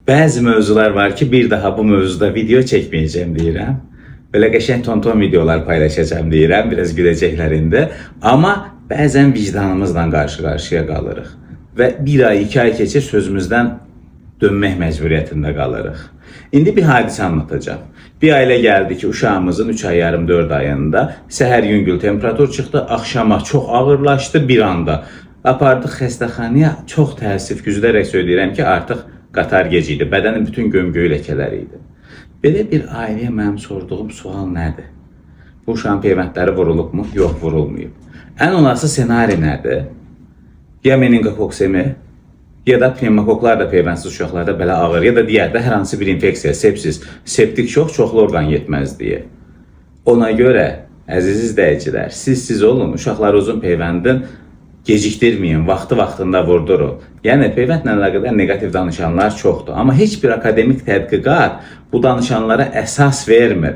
Bəzi mövzular var ki, bir daha bu mövzuda video çəkməyəcəm deyirəm. Belə qəşəng tonton videolar paylaşacağım deyirəm, biraz güləcəklər indi. Amma bəzən vicdanımızla qarşı-qarşıya qalırıq. Və bir ay, 2 ay keçir sözümüzdən dönmək məcburiyyətində qalırıq. İndi bir hadisə anlatacağım. Bir ailə gəldi ki, uşağımızın 3 ay yarım 4 ayında səhər yüngül temperatur çıxdı, axşama çox ağırlaşdı bir anda. Apardıq xəstəxanaya, çox təəssüf güzülərək söyləyirəm ki, artıq qatar gec idi, bədənin bütün gömgöy ləkələri idi. Belə bir ailəyə mənim sorduğum sual nədir? Bu uşağın peyvəndləri vurulubmu? Yox, vurulmayıb. Ən olası senari nədir? Ya meningokoksemi, ya da pneumokoklar da peyvəndsiz uşaqlarda belə ağır, ya da digər hər hansı bir infeksiya, sepsis, septik şok, çoxlu orqan yetməzliyi. Ona görə, əziz izləyicilər, siz olun, uşaqları uzun peyvəndin gecikdirməyin, vaxtında vurdurun. Yəni, peyvəndlə əlaqədar negativ danışanlar çoxdur. Amma heç bir akademik tədqiqat bu danışanlara əsas vermir.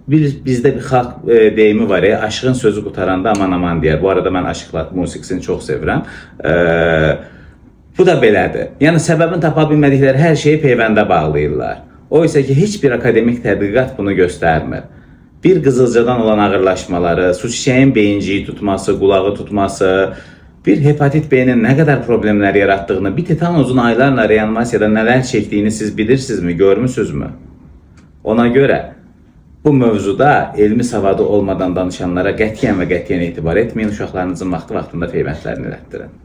Bizdə bir xalq deyimi var, aşığın sözü qutaranda aman deyər. Bu arada mən aşıqlar musiqisini çox sevirəm. Bu da belədir. Yəni, səbəbini tapa bilmədikləri hər şeyi peyvəndə bağlayırlar. O isə ki, heç bir akademik tədqiqat bunu göstərmir. Bir qızılcadan olan ağırlaşmaları, su çiçəyin beyinciyi tutması, qulağı tutması, bir hepatit B-nin nə qədər problemlər yarattığını, bir tetanozun aylarla reanimasiyada nələr çəkdiyini siz bilirsinizmi, görmüsünüzmü? Ona görə bu mövzuda elmi savadı olmadan danışanlara qətiyyən etibar etməyin, uşaqlarınızın vaxtında peyvəndlərini elətdirin.